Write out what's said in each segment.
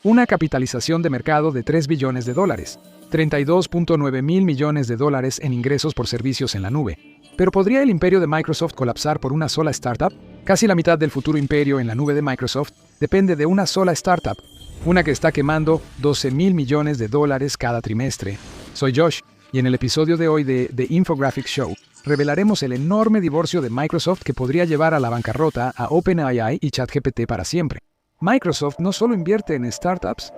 una capitalización de mercado de $3 billones, 32.9 mil millones de dólares en ingresos por servicios en la nube. ¿Pero podría el imperio de Microsoft colapsar por una sola startup? Casi la mitad del futuro imperio en la nube de Microsoft depende de una sola startup, una que está quemando $12 mil millones cada trimestre. Soy Josh, y en el episodio de hoy de The Infographics Show, revelaremos el enorme divorcio de Microsoft que podría llevar a la bancarrota a OpenAI y ChatGPT para siempre. Microsoft no solo invierte en startups,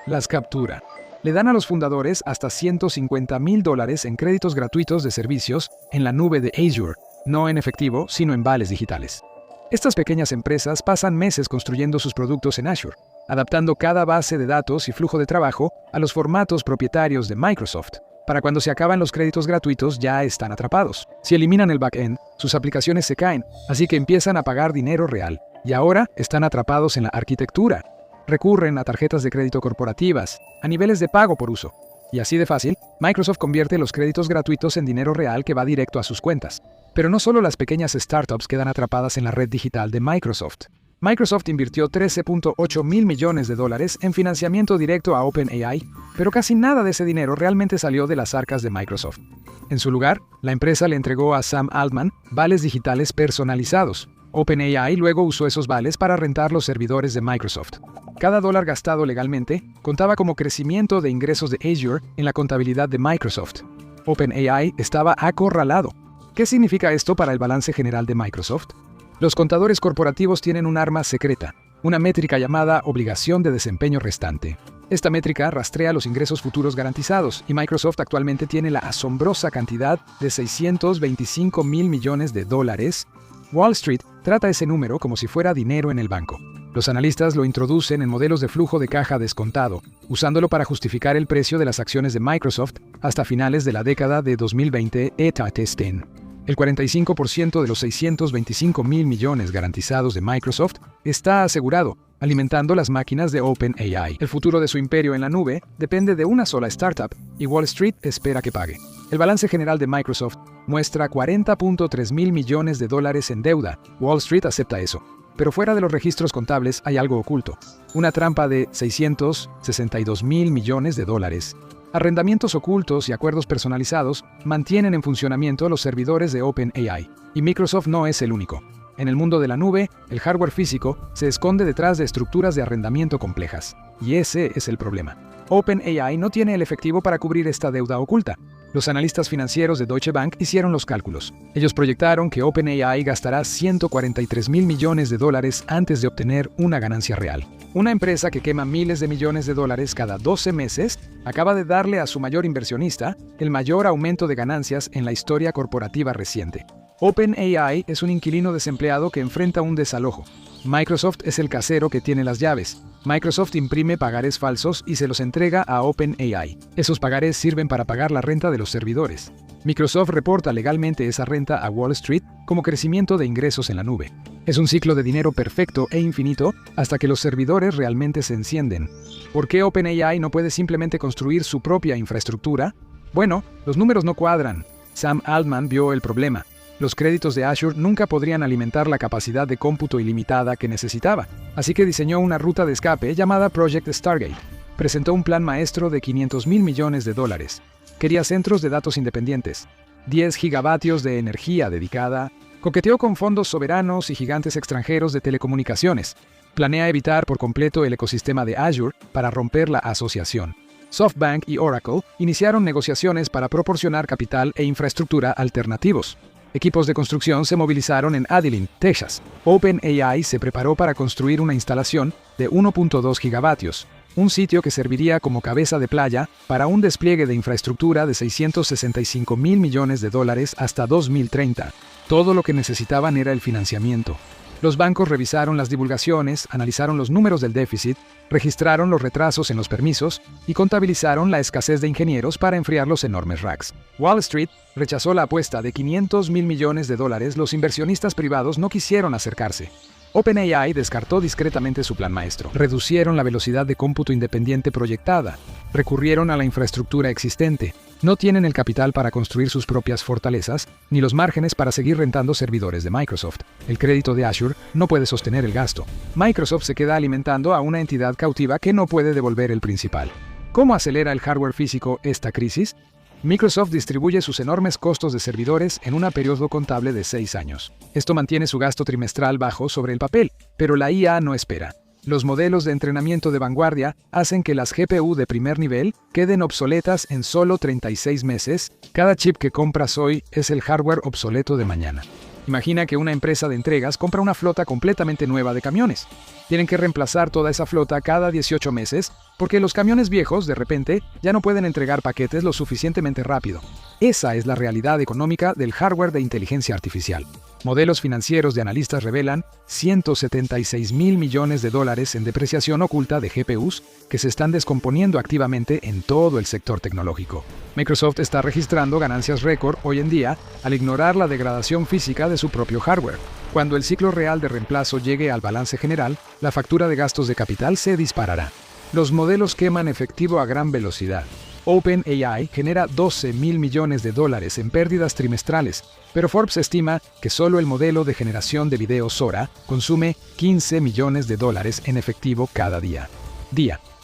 las captura. Le dan a los fundadores hasta $150,000 en créditos gratuitos de servicios en la nube de Azure, no en efectivo, sino en vales digitales. Estas pequeñas empresas pasan meses construyendo sus productos en Azure, adaptando cada base de datos y flujo de trabajo a los formatos propietarios de Microsoft. Para cuando se acaban los créditos gratuitos ya están atrapados. Si eliminan el backend, sus aplicaciones se caen, así que empiezan a pagar dinero real. Y ahora están atrapados en la arquitectura. Recurren a tarjetas de crédito corporativas, a niveles de pago por uso. Y así de fácil, Microsoft convierte los créditos gratuitos en dinero real que va directo a sus cuentas. Pero no solo las pequeñas startups quedan atrapadas en la red digital de Microsoft. Microsoft invirtió $13.8 mil millones en financiamiento directo a OpenAI, pero casi nada de ese dinero realmente salió de las arcas de Microsoft. En su lugar, la empresa le entregó a Sam Altman vales digitales personalizados. OpenAI luego usó esos vales para rentar los servidores de Microsoft. Cada dólar gastado legalmente contaba como crecimiento de ingresos de Azure en la contabilidad de Microsoft. OpenAI estaba acorralado. ¿Qué significa esto para el balance general de Microsoft? Los contadores corporativos tienen un arma secreta, una métrica llamada obligación de desempeño restante. Esta métrica rastrea los ingresos futuros garantizados y Microsoft actualmente tiene la asombrosa cantidad de $625 mil millones. Wall Street trata ese número como si fuera dinero en el banco. Los analistas lo introducen en modelos de flujo de caja descontado, usándolo para justificar el precio de las acciones de Microsoft hasta finales de la década de 2020 ETA testing. El 45% de los $625 mil millones garantizados de Microsoft está asegurado, alimentando las máquinas de OpenAI. El futuro de su imperio en la nube depende de una sola startup y Wall Street espera que pague. El balance general de Microsoft muestra $40.3 mil millones en deuda. Wall Street acepta eso. Pero fuera de los registros contables hay algo oculto. Una trampa de $662 mil millones. Arrendamientos ocultos y acuerdos personalizados mantienen en funcionamiento los servidores de OpenAI. Y Microsoft no es el único. En el mundo de la nube, el hardware físico se esconde detrás de estructuras de arrendamiento complejas. Y ese es el problema. OpenAI no tiene el efectivo para cubrir esta deuda oculta. Los analistas financieros de Deutsche Bank hicieron los cálculos. Ellos proyectaron que OpenAI gastará $143 mil millones antes de obtener una ganancia real. Una empresa que quema miles de millones de dólares cada 12 meses acaba de darle a su mayor inversionista el mayor aumento de ganancias en la historia corporativa reciente. OpenAI es un inquilino desempleado que enfrenta un desalojo. Microsoft es el casero que tiene las llaves. Microsoft imprime pagarés falsos y se los entrega a OpenAI. Esos pagarés sirven para pagar la renta de los servidores. Microsoft reporta legalmente esa renta a Wall Street como crecimiento de ingresos en la nube. Es un ciclo de dinero perfecto e infinito hasta que los servidores realmente se encienden. ¿Por qué OpenAI no puede simplemente construir su propia infraestructura? Bueno, los números no cuadran. Sam Altman vio el problema. Los créditos de Azure nunca podrían alimentar la capacidad de cómputo ilimitada que necesitaba, así que diseñó una ruta de escape llamada Project Stargate. Presentó un plan maestro de $500 mil millones. Quería centros de datos independientes, 10 gigavatios de energía dedicada, coqueteó con fondos soberanos y gigantes extranjeros de telecomunicaciones. Planea evitar por completo el ecosistema de Azure para romper la asociación. SoftBank y Oracle iniciaron negociaciones para proporcionar capital e infraestructura alternativos. Equipos de construcción se movilizaron en Abilene, Texas. OpenAI se preparó para construir una instalación de 1.2 gigavatios, un sitio que serviría como cabeza de playa para un despliegue de infraestructura de $665 mil millones hasta 2030. Todo lo que necesitaban era el financiamiento. Los bancos revisaron las divulgaciones, analizaron los números del déficit, registraron los retrasos en los permisos y contabilizaron la escasez de ingenieros para enfriar los enormes racks. Wall Street rechazó la apuesta de $500 mil millones. Los inversionistas privados no quisieron acercarse. OpenAI descartó discretamente su plan maestro. Reducieron la velocidad de cómputo independiente proyectada. Recurrieron a la infraestructura existente. No tienen el capital para construir sus propias fortalezas, ni los márgenes para seguir rentando servidores de Microsoft. El crédito de Azure no puede sostener el gasto. Microsoft se queda alimentando a una entidad cautiva que no puede devolver el principal. ¿Cómo acelera el hardware físico esta crisis? Microsoft distribuye sus enormes costos de servidores en un periodo contable de 6 años. Esto mantiene su gasto trimestral bajo sobre el papel, pero la IA no espera. Los modelos de entrenamiento de vanguardia hacen que las GPU de primer nivel queden obsoletas en solo 36 meses. Cada chip que compras hoy es el hardware obsoleto de mañana. Imagina que una empresa de entregas compra una flota completamente nueva de camiones. Tienen que reemplazar toda esa flota cada 18 meses porque los camiones viejos, de repente, ya no pueden entregar paquetes lo suficientemente rápido. Esa es la realidad económica del hardware de inteligencia artificial. Modelos financieros de analistas revelan 176.000 millones de dólares en depreciación oculta de GPUs que se están descomponiendo activamente en todo el sector tecnológico. Microsoft está registrando ganancias récord hoy en día al ignorar la degradación física de su propio hardware. Cuando el ciclo real de reemplazo llegue al balance general, la factura de gastos de capital se disparará. Los modelos queman efectivo a gran velocidad. OpenAI genera 12.000 millones de dólares en pérdidas trimestrales, pero Forbes estima que solo el modelo de generación de video Sora consume 15 millones de dólares en efectivo cada día.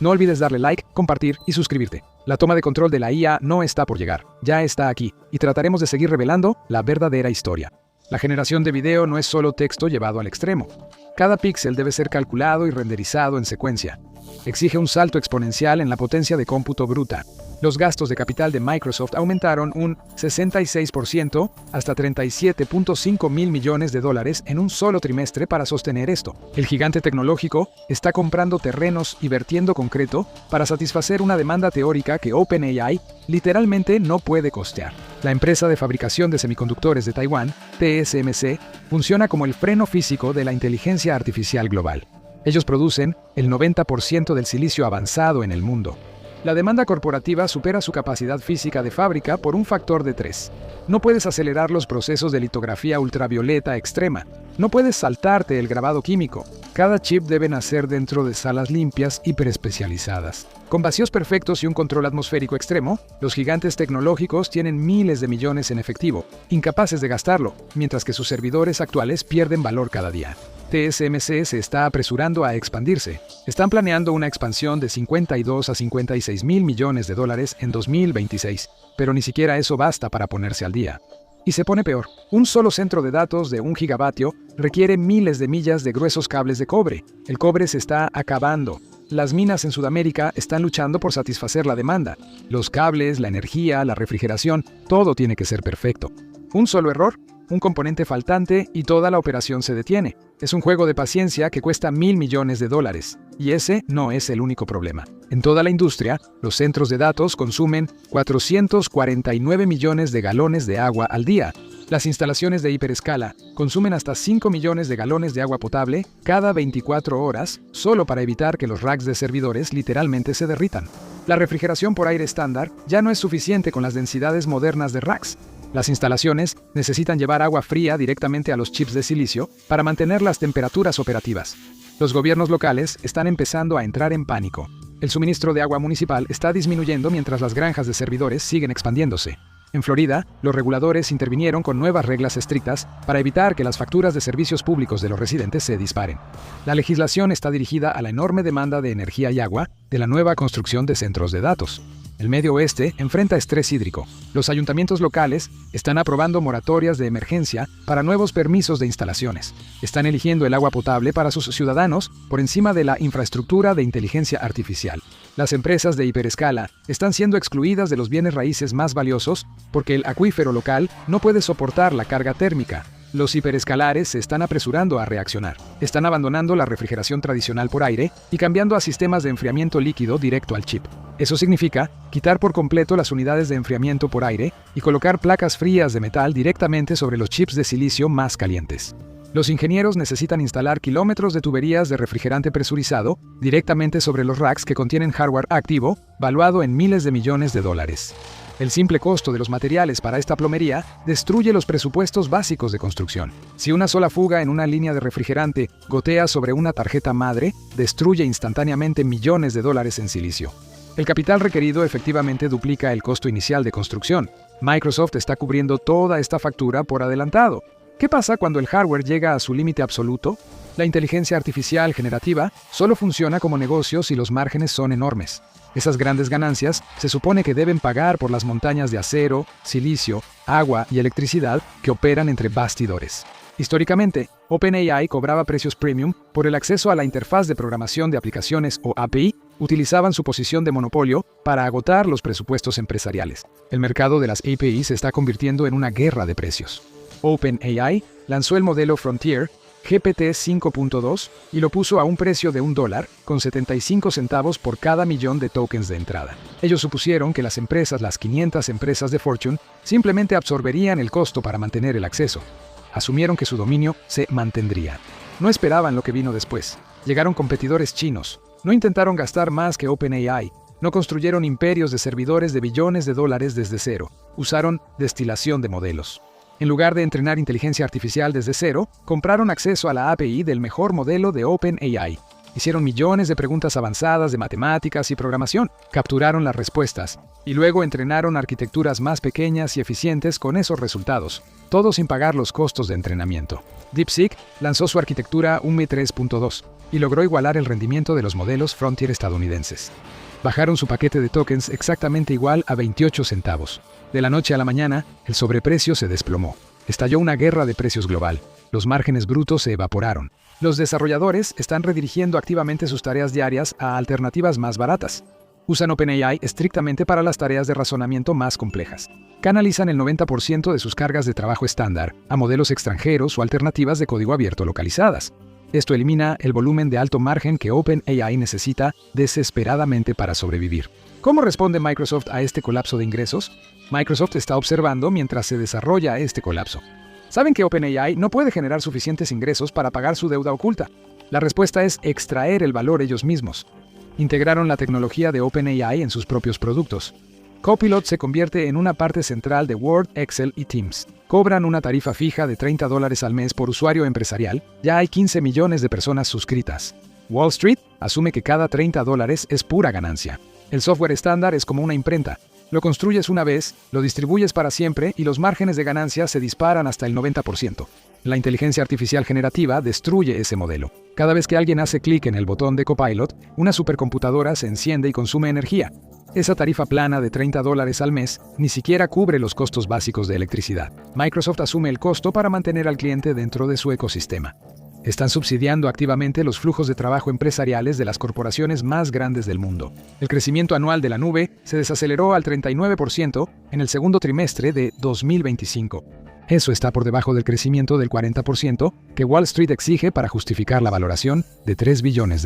No olvides darle like, compartir y suscribirte. La toma de control de la IA no está por llegar, ya está aquí, y trataremos de seguir revelando la verdadera historia. La generación de video no es solo texto llevado al extremo. Cada píxel debe ser calculado y renderizado en secuencia. Exige un salto exponencial en la potencia de cómputo bruta. Los gastos de capital de Microsoft aumentaron un 66% hasta 37.5 mil millones de dólares en un solo trimestre para sostener esto. El gigante tecnológico está comprando terrenos y vertiendo concreto para satisfacer una demanda teórica que OpenAI literalmente no puede costear. La empresa de fabricación de semiconductores de Taiwán, TSMC, funciona como el freno físico de la inteligencia artificial global. Ellos producen el 90% del silicio avanzado en el mundo. La demanda corporativa supera su capacidad física de fábrica por un factor de 3. No puedes acelerar los procesos de litografía ultravioleta extrema. No puedes saltarte el grabado químico. Cada chip debe nacer dentro de salas limpias hiperespecializadas. Con vacíos perfectos y un control atmosférico extremo, los gigantes tecnológicos tienen miles de millones en efectivo, incapaces de gastarlo, mientras que sus servidores actuales pierden valor cada día. TSMC se está apresurando a expandirse. Están planeando una expansión de 52 a 56 mil millones de dólares en 2026, pero ni siquiera eso basta para ponerse al día. Y se pone peor. Un solo centro de datos de 1 gigavatio requiere miles de millas de gruesos cables de cobre. El cobre se está acabando. Las minas en Sudamérica están luchando por satisfacer la demanda. Los cables, la energía, la refrigeración, todo tiene que ser perfecto. Un solo error, un componente faltante y toda la operación se detiene. Es un juego de paciencia que cuesta $1.000 millones. Y ese no es el único problema. En toda la industria, los centros de datos consumen 449 millones de galones de agua al día. Las instalaciones de hiperescala consumen hasta 5 millones de galones de agua potable cada 24 horas, solo para evitar que los racks de servidores literalmente se derritan. La refrigeración por aire estándar ya no es suficiente con las densidades modernas de racks. Las instalaciones necesitan llevar agua fría directamente a los chips de silicio para mantener las temperaturas operativas. Los gobiernos locales están empezando a entrar en pánico. El suministro de agua municipal está disminuyendo mientras las granjas de servidores siguen expandiéndose. En Florida, los reguladores intervinieron con nuevas reglas estrictas para evitar que las facturas de servicios públicos de los residentes se disparen. La legislación está dirigida a la enorme demanda de energía y agua de la nueva construcción de centros de datos. El Medio Oeste enfrenta estrés hídrico. Los ayuntamientos locales están aprobando moratorias de emergencia para nuevos permisos de instalaciones. Están eligiendo el agua potable para sus ciudadanos por encima de la infraestructura de inteligencia artificial. Las empresas de hiperescala están siendo excluidas de los bienes raíces más valiosos porque el acuífero local no puede soportar la carga térmica. Los hiperescalares se están apresurando a reaccionar. Están abandonando la refrigeración tradicional por aire y cambiando a sistemas de enfriamiento líquido directo al chip. Eso significa quitar por completo las unidades de enfriamiento por aire y colocar placas frías de metal directamente sobre los chips de silicio más calientes. Los ingenieros necesitan instalar kilómetros de tuberías de refrigerante presurizado directamente sobre los racks que contienen hardware activo, valuado en miles de millones de dólares. El simple costo de los materiales para esta plomería destruye los presupuestos básicos de construcción. Si una sola fuga en una línea de refrigerante gotea sobre una tarjeta madre, destruye instantáneamente millones de dólares en silicio. El capital requerido efectivamente duplica el costo inicial de construcción. Microsoft está cubriendo toda esta factura por adelantado. ¿Qué pasa cuando el hardware llega a su límite absoluto? La inteligencia artificial generativa solo funciona como negocio si los márgenes son enormes. Esas grandes ganancias se supone que deben pagar por las montañas de acero, silicio, agua y electricidad que operan entre bastidores. Históricamente, OpenAI cobraba precios premium por el acceso a la interfaz de programación de aplicaciones o API, utilizaban su posición de monopolio para agotar los presupuestos empresariales. El mercado de las API se está convirtiendo en una guerra de precios. OpenAI lanzó el modelo Frontier GPT 5.2 y lo puso a un precio de $1 con 75 centavos por cada millón de tokens de entrada. Ellos supusieron que las 500 empresas de Fortune, simplemente absorberían el costo para mantener el acceso. Asumieron que su dominio se mantendría. No esperaban lo que vino después. Llegaron competidores chinos. No intentaron gastar más que OpenAI. No construyeron imperios de servidores de billones de dólares desde cero. Usaron destilación de modelos. En lugar de entrenar inteligencia artificial desde cero, compraron acceso a la API del mejor modelo de OpenAI. Hicieron millones de preguntas avanzadas de matemáticas y programación, capturaron las respuestas, y luego entrenaron arquitecturas más pequeñas y eficientes con esos resultados, todo sin pagar los costos de entrenamiento. DeepSeek lanzó su arquitectura UMI 3.2 y logró igualar el rendimiento de los modelos Frontier estadounidenses. Bajaron su paquete de tokens exactamente igual a 28 centavos. De la noche a la mañana, el sobreprecio se desplomó. Estalló una guerra de precios global. Los márgenes brutos se evaporaron. Los desarrolladores están redirigiendo activamente sus tareas diarias a alternativas más baratas. Usan OpenAI estrictamente para las tareas de razonamiento más complejas. Canalizan el 90% de sus cargas de trabajo estándar a modelos extranjeros o alternativas de código abierto localizadas. Esto elimina el volumen de alto margen que OpenAI necesita desesperadamente para sobrevivir. ¿Cómo responde Microsoft a este colapso de ingresos? Microsoft está observando mientras se desarrolla este colapso. Saben que OpenAI no puede generar suficientes ingresos para pagar su deuda oculta. La respuesta es extraer el valor ellos mismos. Integraron la tecnología de OpenAI en sus propios productos. Copilot se convierte en una parte central de Word, Excel y Teams. Cobran una tarifa fija de $30 al mes por usuario empresarial. Ya hay 15 millones de personas suscritas. Wall Street asume que cada $30 es pura ganancia. El software estándar es como una imprenta. Lo construyes una vez, lo distribuyes para siempre y los márgenes de ganancia se disparan hasta el 90%. La inteligencia artificial generativa destruye ese modelo. Cada vez que alguien hace clic en el botón de Copilot, una supercomputadora se enciende y consume energía. Esa tarifa plana de $30 al mes ni siquiera cubre los costos básicos de electricidad. Microsoft asume el costo para mantener al cliente dentro de su ecosistema. Están subsidiando activamente los flujos de trabajo empresariales de las corporaciones más grandes del mundo. El crecimiento anual de la nube se desaceleró al 39% en el segundo trimestre de 2025. Eso está por debajo del crecimiento del 40% que Wall Street exige para justificar la valoración de $3 billones.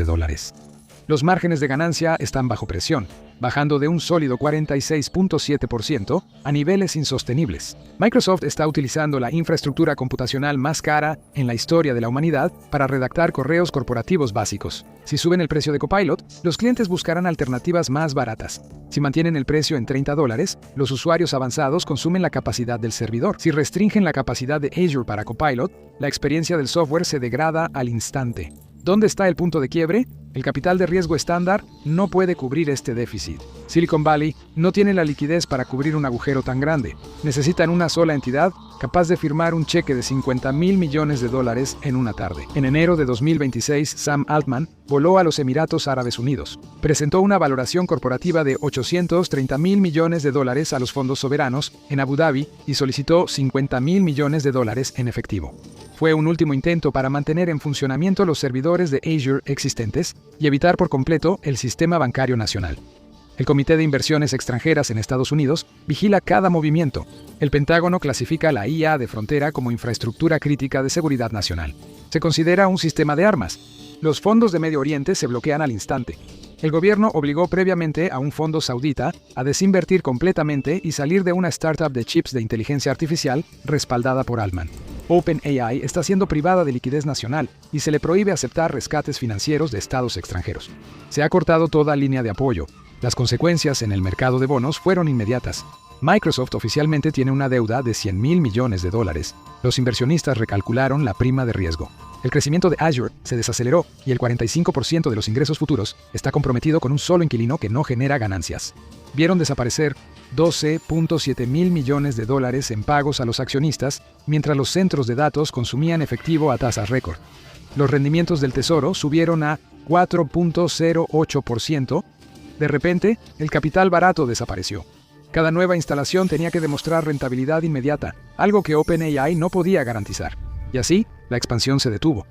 Los márgenes de ganancia están bajo presión, bajando de un sólido 46.7% a niveles insostenibles. Microsoft está utilizando la infraestructura computacional más cara en la historia de la humanidad para redactar correos corporativos básicos. Si suben el precio de Copilot, los clientes buscarán alternativas más baratas. Si mantienen el precio en $30, los usuarios avanzados consumen la capacidad del servidor. Si restringen la capacidad de Azure para Copilot, la experiencia del software se degrada al instante. ¿Dónde está el punto de quiebre? El capital de riesgo estándar no puede cubrir este déficit. Silicon Valley no tiene la liquidez para cubrir un agujero tan grande. Necesitan una sola entidad capaz de firmar un cheque de $50 mil millones en una tarde. En enero de 2026, Sam Altman voló a los Emiratos Árabes Unidos. Presentó una valoración corporativa de $830 mil millones a los fondos soberanos en Abu Dhabi y solicitó $50 mil millones en efectivo. Fue un último intento para mantener en funcionamiento los servidores de Azure existentes y evitar por completo el sistema bancario nacional. El Comité de Inversiones Extranjeras en Estados Unidos vigila cada movimiento. El Pentágono clasifica la IA de frontera como infraestructura crítica de seguridad nacional. Se considera un sistema de armas. Los fondos de Medio Oriente se bloquean al instante. El gobierno obligó previamente a un fondo saudita a desinvertir completamente y salir de una startup de chips de inteligencia artificial respaldada por Altman. OpenAI está siendo privada de liquidez nacional y se le prohíbe aceptar rescates financieros de estados extranjeros. Se ha cortado toda línea de apoyo. Las consecuencias en el mercado de bonos fueron inmediatas. Microsoft oficialmente tiene una deuda de $100.000 millones. Los inversionistas recalcularon la prima de riesgo. El crecimiento de Azure se desaceleró y el 45% de los ingresos futuros está comprometido con un solo inquilino que no genera ganancias. Vieron desaparecer $12.7 mil millones en pagos a los accionistas, mientras los centros de datos consumían efectivo a tasas récord. Los rendimientos del tesoro subieron a 4.08%. De repente, el capital barato desapareció. Cada nueva instalación tenía que demostrar rentabilidad inmediata, algo que OpenAI no podía garantizar. Y así, la expansión se detuvo.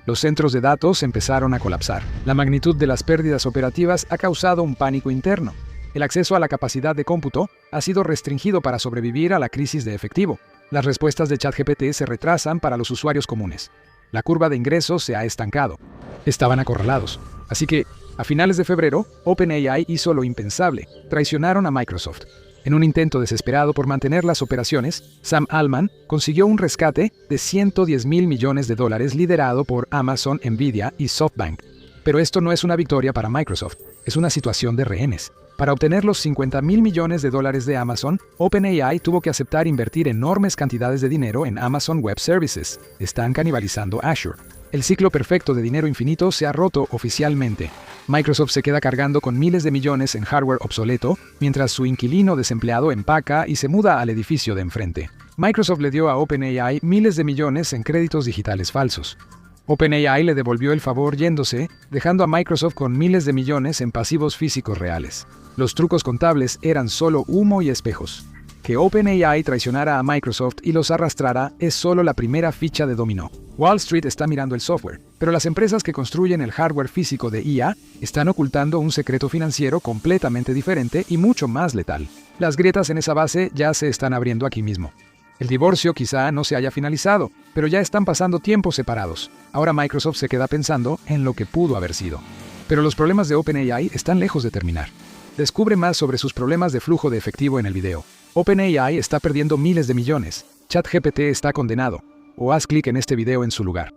Los centros de datos empezaron a colapsar. La magnitud de las pérdidas operativas ha causado un pánico interno. El acceso a la capacidad de cómputo ha sido restringido para sobrevivir a la crisis de efectivo. Las respuestas de ChatGPT se retrasan para los usuarios comunes. La curva de ingresos se ha estancado. Estaban acorralados. Así que, a finales de febrero, OpenAI hizo lo impensable. Traicionaron a Microsoft. En un intento desesperado por mantener las operaciones, Sam Altman consiguió un rescate de $110.000 millones liderado por Amazon, Nvidia y SoftBank. Pero esto no es una victoria para Microsoft, es una situación de rehenes. Para obtener los $50.000 millones de Amazon, OpenAI tuvo que aceptar invertir enormes cantidades de dinero en Amazon Web Services. Están canibalizando Azure. El ciclo perfecto de dinero infinito se ha roto oficialmente. Microsoft se queda cargando con miles de millones en hardware obsoleto, mientras su inquilino desempleado empaca y se muda al edificio de enfrente. Microsoft le dio a OpenAI miles de millones en créditos digitales falsos. OpenAI le devolvió el favor yéndose, dejando a Microsoft con miles de millones en pasivos físicos reales. Los trucos contables eran solo humo y espejos. Que OpenAI traicionara a Microsoft y los arrastrara es solo la primera ficha de dominó. Wall Street está mirando el software, pero las empresas que construyen el hardware físico de IA están ocultando un secreto financiero completamente diferente y mucho más letal. Las grietas en esa base ya se están abriendo aquí mismo. El divorcio quizá no se haya finalizado, pero ya están pasando tiempos separados. Ahora Microsoft se queda pensando en lo que pudo haber sido. Pero los problemas de OpenAI están lejos de terminar. Descubre más sobre sus problemas de flujo de efectivo en el video. OpenAI está perdiendo miles de millones. ChatGPT está condenado. O haz clic en este video en su lugar.